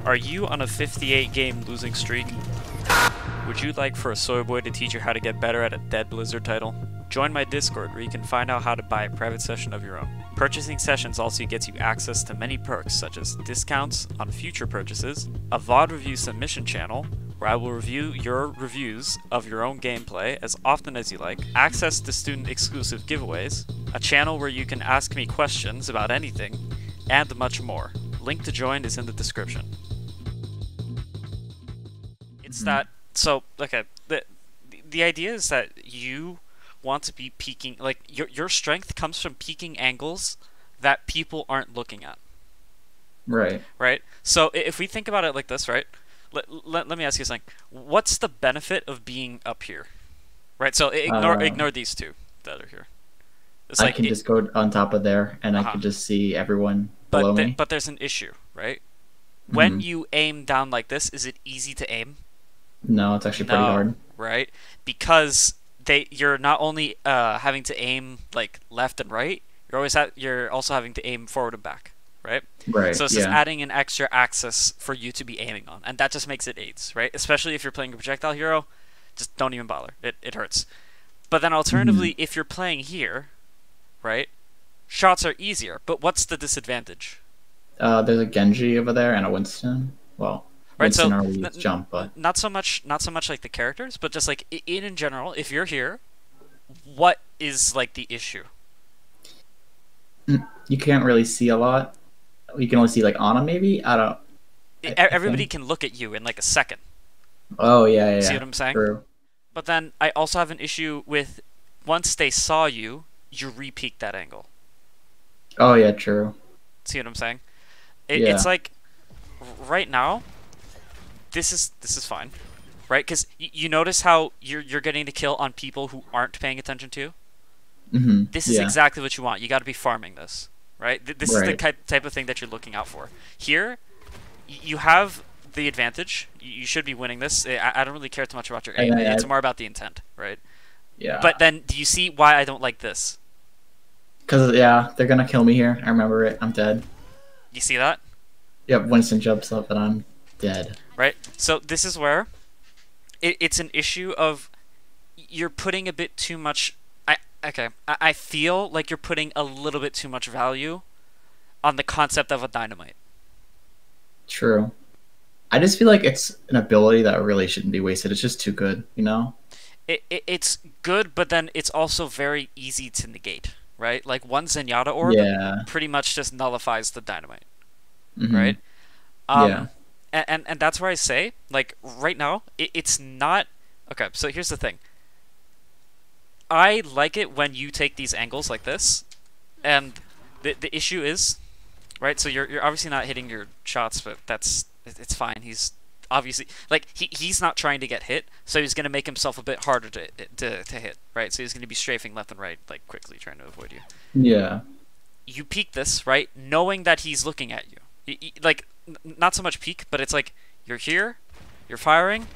Are you on a 58 game losing streak? Would you like for a soy boy to teach you how to get better at a Dead Blizzard title? Join my Discord where you can find out how to buy a private session of your own. Purchasing sessions also gets you access to many perks such as discounts on future purchases, a VOD review submission channel where I will review your reviews of your own gameplay as often as you like, access to student exclusive giveaways, a channel where you can ask me questions about anything, and much more. Link to join is in the description. It's that, so, okay, the idea is that you want to be peeking, like, your strength comes from peeking angles that people aren't looking at. Right. Right? So if we think about it like this, right? Let me ask you something. What's the benefit of being up here? Right? So ignore these two that are here. It's I like can just go on top of there, and I can just see everyone below me. But there's an issue, right? When you aim down like this, is it easy to aim? No, it's actually pretty hard. Right? Because you're not only having to aim like left and right, you're also having to aim forward and back, right? Right. So it's just adding an extra axis for you to be aiming on, and that just makes it AIDS, right? Especially if you're playing a projectile hero, just don't even bother. It hurts. But then alternatively, if you're playing here, right, shots are easier. But what's the disadvantage? There's a Genji over there and a Winston. Well, right, Winston so already jump, but not so much like the characters, but just like in general, if you're here, what is like the issue? You can't really see a lot. You can only see like Ana maybe. I don't. Everybody can look at you in like a second. Oh yeah. See what I'm saying? True. But then I also have an issue with once they saw you, you re-peak that angle. Oh yeah, true. See what I'm saying? It's like right now. This is fine, right? Because you notice how you're getting the kill on people who aren't paying attention to. This is exactly what you want. You got to be farming this, right? This is the type of thing that you're looking out for. Here, you have the advantage. You should be winning this. I don't really care too much about your aim. It's more about the intent, right? Yeah. But then, do you see why I don't like this? Because they're gonna kill me here. I remember it. I'm dead. You see that? Yep. Winston jumps up and I'm dead. Right. So this is where it's an issue of you're putting a bit too much. I feel like you're putting a little bit too much value on the concept of a dynamite. True. I just feel like it's an ability that really shouldn't be wasted. It's just too good, you know? It's good, but then it's also very easy to negate, right? Like one Zenyatta orb pretty much just nullifies the dynamite, right? And that's where I say, like, right now, it's not... Okay, so here's the thing. I like it when you take these angles like this, and the issue is, right, so you're obviously not hitting your shots, but it's fine. He's obviously... Like, he's not trying to get hit, so he's going to make himself a bit harder to hit, right? So he's going to be strafing left and right, like, quickly trying to avoid you. Yeah. You peek this, right, knowing that he's looking at you. Like... Not so much peek, but it's like you're here, you're firing,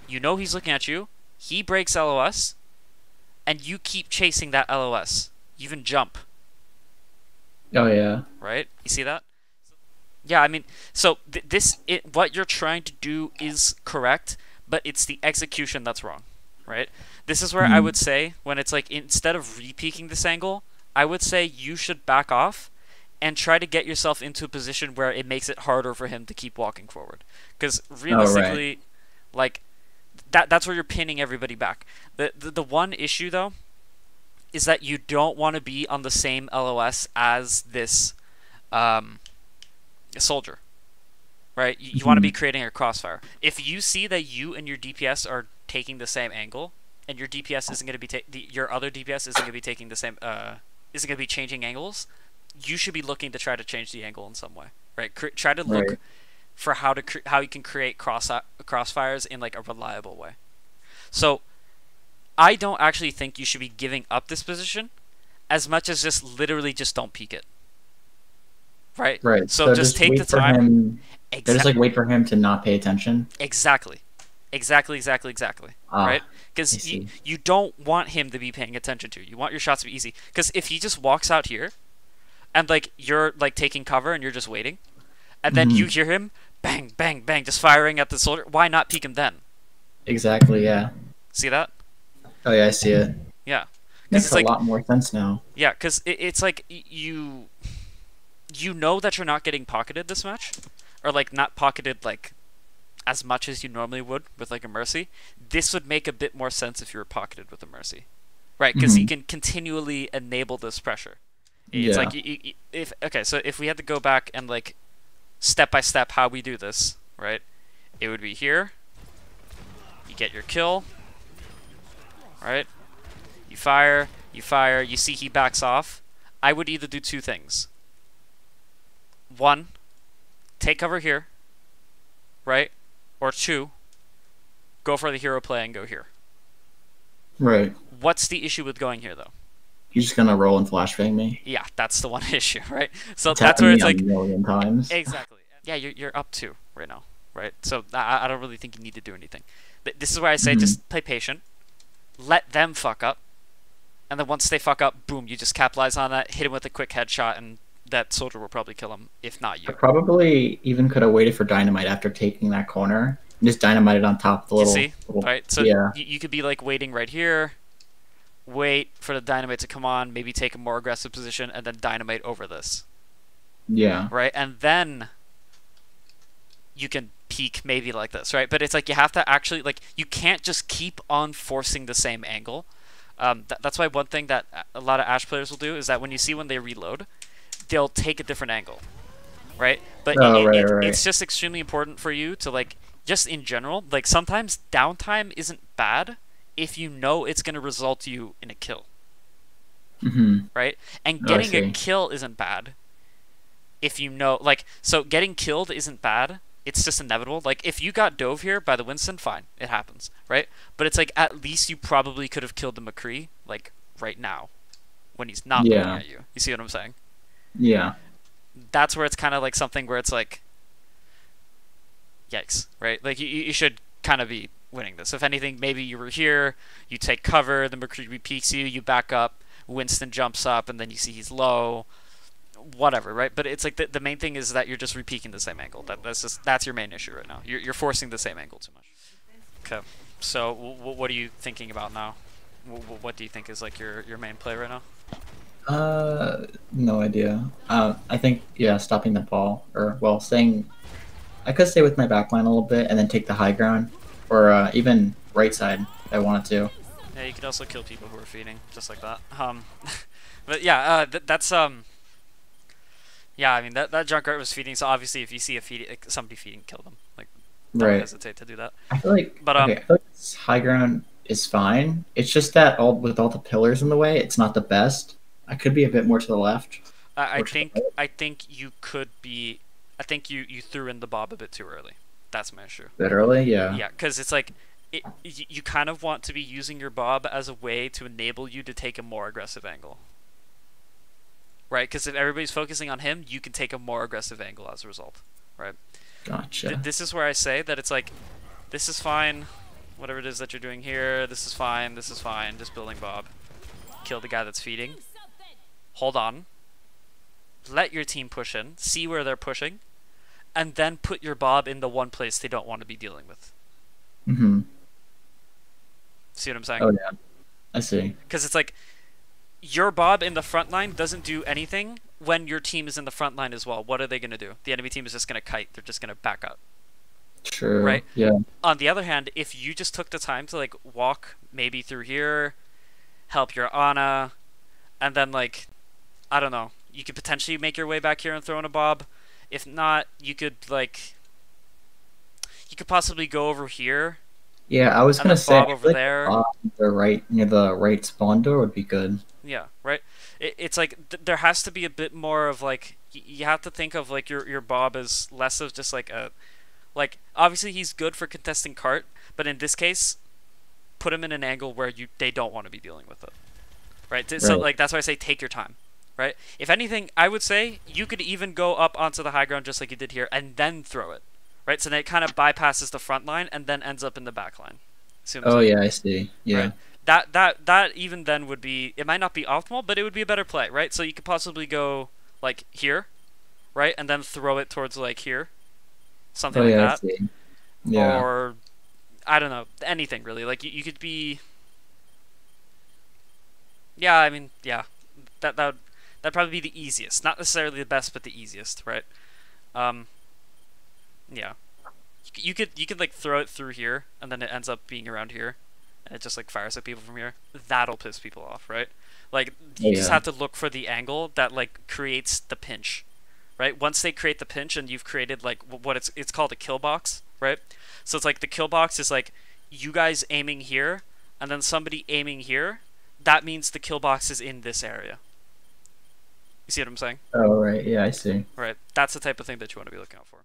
you know he's looking at you, he breaks LOS, and you keep chasing that LOS. You even jump. Oh yeah. Right? You see that? Yeah, I mean, so what you're trying to do is correct, but it's the execution that's wrong, right? This is where I would say, when it's like, instead of re-peeking this angle, I would say you should back off and try to get yourself into a position where it makes it harder for him to keep walking forward. Because realistically, like, that's where you're pinning everybody back. The one issue, though, is that you don't want to be on the same LOS as this soldier. Right? You want to be creating a crossfire. If you see that you and your DPS are taking the same angle, and your DPS isn't going to be your other DPS isn't going to be taking the same isn't going to be changing angles, you should be looking to try to change the angle in some way, right? Try to look for how you can create crossfires in like a reliable way. So I don't actually think you should be giving up this position as much as just literally just don't peek it. Right? Right. So just take the time. Just like wait for him to not pay attention. Exactly. Right? Because you don't want him to be paying attention to. You want your shots to be easy. Because if he just walks out here, and like you're like taking cover and you're just waiting, and then you hear him bang, bang, bang, just firing at the soldier. Why not peek him then? Exactly. Yeah. See that? Oh yeah, I see it. Yeah. Because Makes it's a like, lot more sense now. yeah, because it's like you know that you're not getting pocketed this match, or like not pocketed like as much as you normally would with like a Mercy. This would make a bit more sense if you were pocketed with a Mercy, right? Because you can continually enable this pressure. It's like if okay, so if we had to go back and like step by step how we do this, right? It would be here. You get your kill, right? You fire, you see he backs off. I would either do two things. One, take cover here, right? Or two, go for the hero play and go here. Right. What's the issue with going here, though? He's just gonna roll and flashbang me. Yeah, that's the one issue, right? So It's that's where it's like a million times. Exactly. Yeah, you're up 2 right now, right? So I don't really think you need to do anything. This is where I say just play patient, let them fuck up, and then once they fuck up, boom, you just capitalize on that, hit him with a quick headshot, and that soldier will probably kill him, if not you. I probably even could have waited for dynamite after taking that corner. And just dynamited on top of the little... You see? Little, right? So yeah. you could be like waiting right here, wait for the dynamite to come on, maybe take a more aggressive position, and then dynamite over this. Yeah. Right? And then you can peek maybe like this, right? But it's like you have to actually, like, you can't just keep on forcing the same angle. That's why one thing that a lot of Ashe players will do is that when you see when they reload, they'll take a different angle, right? But it's just extremely important for you to, like, just in general, like, sometimes downtime isn't bad if you know it's going to result you in a kill. Right? And getting a kill isn't bad if you know, like, so getting killed isn't bad. It's just inevitable. Like, if you got dove here by the Winston, fine. It happens, right? But it's like, at least you probably could have killed the McCree, like, right now, when he's not looking at you. You see what I'm saying? Yeah. That's where it's kind of like something where it's like, yikes, right? Like, you should kind of be winning this. If anything, maybe you were here, you take cover, the McCree peeks you, you back up, Winston jumps up, and then you see he's low. Whatever, right? But it's like the main thing is that you're just repeating the same angle. That's your main issue right now. You're forcing the same angle too much. Okay, so what are you thinking about now? What do you think is like your main play right now? No idea. I think stopping the ball, or well, staying. I could stay with my backline a little bit and then take the high ground, or even right side if I wanted to. Yeah, you could also kill people who are feeding, just like that. But yeah, that's Yeah, I mean that Junkrat was feeding, so obviously if you see somebody feeding, kill them. Like, don't hesitate to do that. I feel like, I feel like this high ground is fine. It's just that with all the pillars in the way, it's not the best. I could be a bit more to the left. I think you could be. I think you threw in the bob a bit too early. That's my issue. Bit early, yeah. Yeah, because it's like you kind of want to be using your bob as a way to enable you to take a more aggressive angle. Right, because if everybody's focusing on him, you can take a more aggressive angle as a result, right? Gotcha. This is where I say that it's like, this is fine, whatever it is that you're doing here, this is fine, just building Bob. Kill the guy that's feeding. Hold on. Let your team push in, see where they're pushing, and then put your Bob in the one place they don't want to be dealing with. See what I'm saying? Oh, yeah. I see. Because it's like, your Bob in the front line doesn't do anything when your team is in the front line as well. What are they going to do? The enemy team is just going to kite. They're just going to back up. True. Right? Yeah. On the other hand, if you just took the time to, like, walk maybe through here, help your Ana, and then, like, I don't know, you could potentially make your way back here and throw in a Bob. If not, you could, like, you could possibly go over here. Yeah, I was going to say, over there. Near the right spawn door would be good. Yeah, right? It's like, there has to be a bit more of, like, you have to think of, like, your Bob as less of just, like, a... Like, obviously he's good for contesting cart, but in this case, put him in an angle where they don't want to be dealing with it. Right? So, like, that's why I say take your time. Right? If anything, I would say you could even go up onto the high ground just like you did here, and then throw it. Right? So then it kind of bypasses the front line, and then ends up in the back line. Oh, yeah, I see. Yeah. Right? That even then would be, it might not be optimal, but it would be a better play, right? So you could possibly go like here, right, and then throw it towards like here, something Oh like yeah, I that, see. Yeah. or I don't know, anything really. Like you could be, yeah, I mean, yeah, that'd probably be the easiest, not necessarily the best, but the easiest, right? Um, yeah, you could like throw it through here, and then it ends up being around here, and it just like fires at people from here. That'll piss people off, right? Like Oh you just yeah. have to look for the angle that like creates the pinch, right? Once they create the pinch and you've created like what it's called a kill box, right? So it's like the kill box is like you guys aiming here and then somebody aiming here. That means the kill box is in this area. You see what I'm saying? Oh right. Yeah, I see. Right. That's the type of thing that you want to be looking out for.